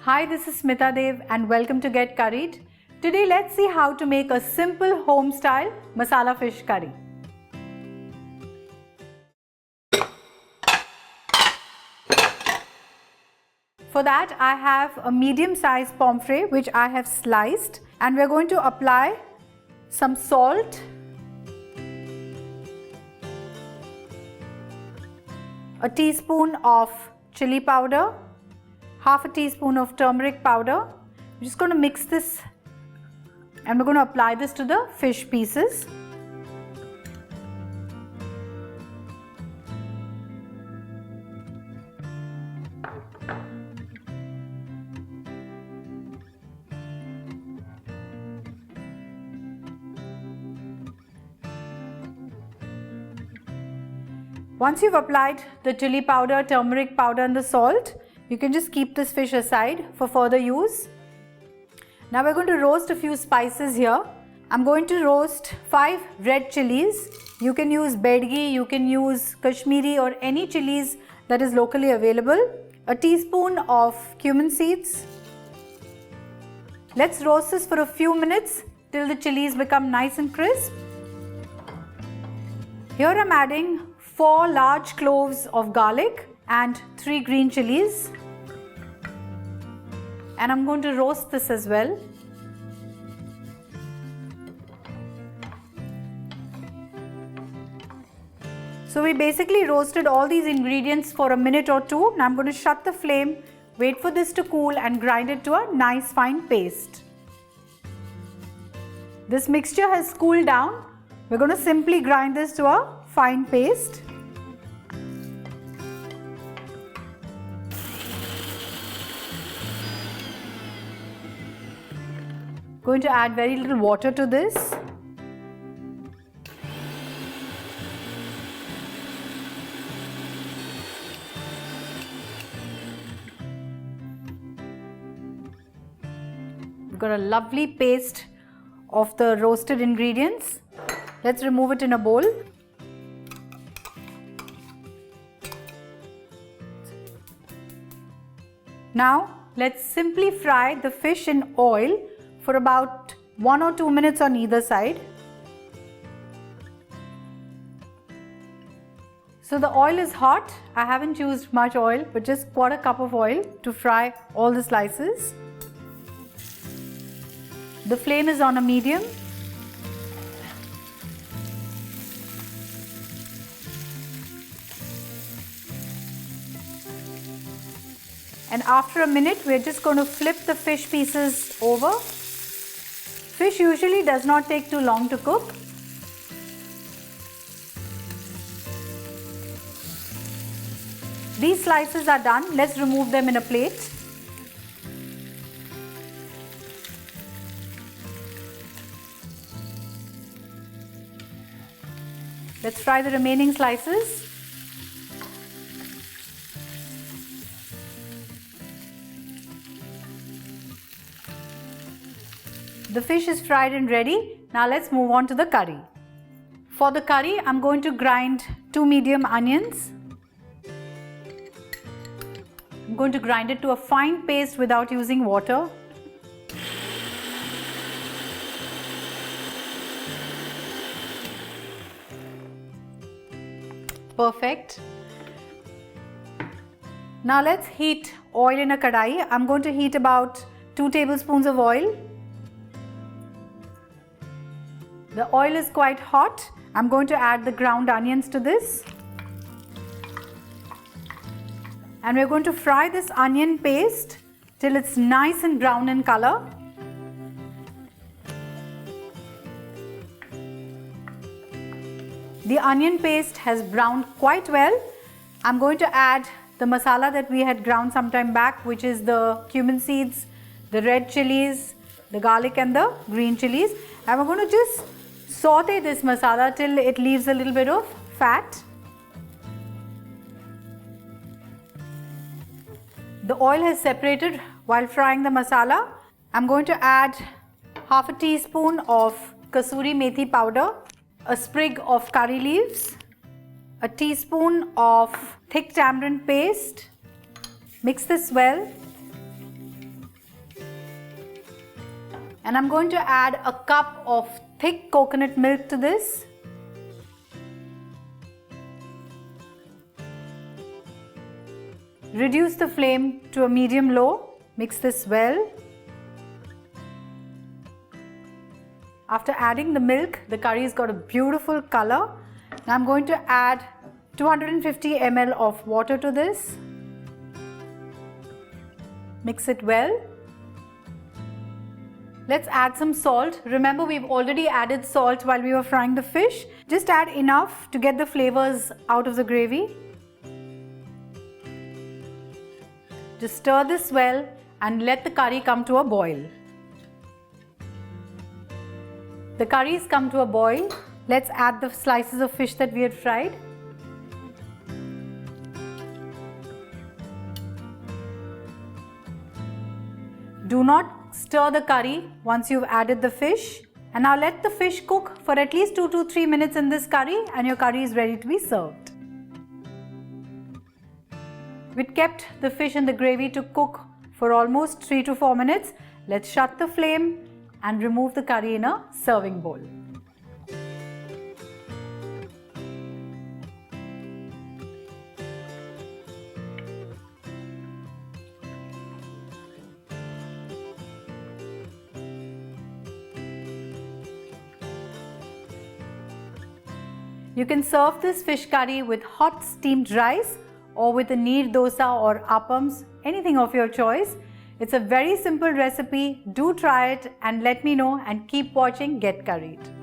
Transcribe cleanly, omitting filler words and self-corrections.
Hi, this is Smita Deo and welcome to Get Curried. Today let's see how to make a simple home style masala fish curry. For that I have a medium sized pomfret which I have sliced, and we are going to apply some salt, a teaspoon of chili powder, half a teaspoon of turmeric powder. I'm just going to mix this and we're going to apply this to the fish pieces. Once you've applied the chili powder, turmeric powder and the salt, you can just keep this fish aside for further use. Now we're going to roast a few spices here. I'm going to roast 5 red chilies. You can use bedgi, you can use Kashmiri or any chilies that is locally available. A teaspoon of cumin seeds. Let's roast this for a few minutes till the chilies become nice and crisp. Here I'm adding 4 large cloves of garlic and 3 green chillies, and I'm going to roast this as well. So we basically roasted all these ingredients for a minute or two. Now I'm going to shut the flame, wait for this to cool and grind it to a nice fine paste. This mixture has cooled down. We're going to simply grind this to a fine paste. Going to add very little water to this. We've got a lovely paste of the roasted ingredients. Let's remove it in a bowl. Now let's simply fry the fish in oil for about 1 or 2 minutes on either side. So the oil is hot. I haven't used much oil, but just 1/4 cup of oil to fry all the slices. The flame is on a medium. And after a minute, we're just going to flip the fish pieces over. Fish usually does not take too long to cook. These slices are done. Let's remove them in a plate. Let's fry the remaining slices. The fish is fried and ready. Now let's move on to the curry. For the curry, I'm going to grind 2 medium onions. I'm going to grind it to a fine paste without using water. Perfect. Now let's heat oil in a kadai. I'm going to heat about 2 tablespoons of oil. The oil is quite hot. I'm going to add the ground onions to this. And we're going to fry this onion paste till it's nice and brown in color. The onion paste has browned quite well. I'm going to add the masala that we had ground some time back, which is the cumin seeds, the red chillies, the garlic and the green chillies. And we're going to just saute this masala till it leaves a little bit of fat. The oil has separated while frying the masala. I'm going to add half a teaspoon of kasuri methi powder, a sprig of curry leaves, a teaspoon of thick tamarind paste. Mix this well. And I'm going to add a cup of thick coconut milk to this. Reduce the flame to a medium-low. Mix this well. After adding the milk, the curry has got a beautiful color. Now I'm going to add 250 ml of water to this. Mix it well. Let's add some salt. Remember, we've already added salt while we were frying the fish. Just add enough to get the flavors out of the gravy. Just stir this well and let the curry come to a boil. The curry has come to a boil. Let's add the slices of fish that we had fried. Do not stir the curry once you've added the fish. And now let the fish cook for at least 2 to 3 minutes in this curry and your curry is ready to be served. We'd kept the fish and the gravy to cook for almost 3 to 4 minutes. Let's shut the flame and remove the curry in a serving bowl. You can serve this fish curry with hot steamed rice or with a neer dosa or appams, anything of your choice. It's a very simple recipe. Do try it and let me know, and keep watching Get Curried.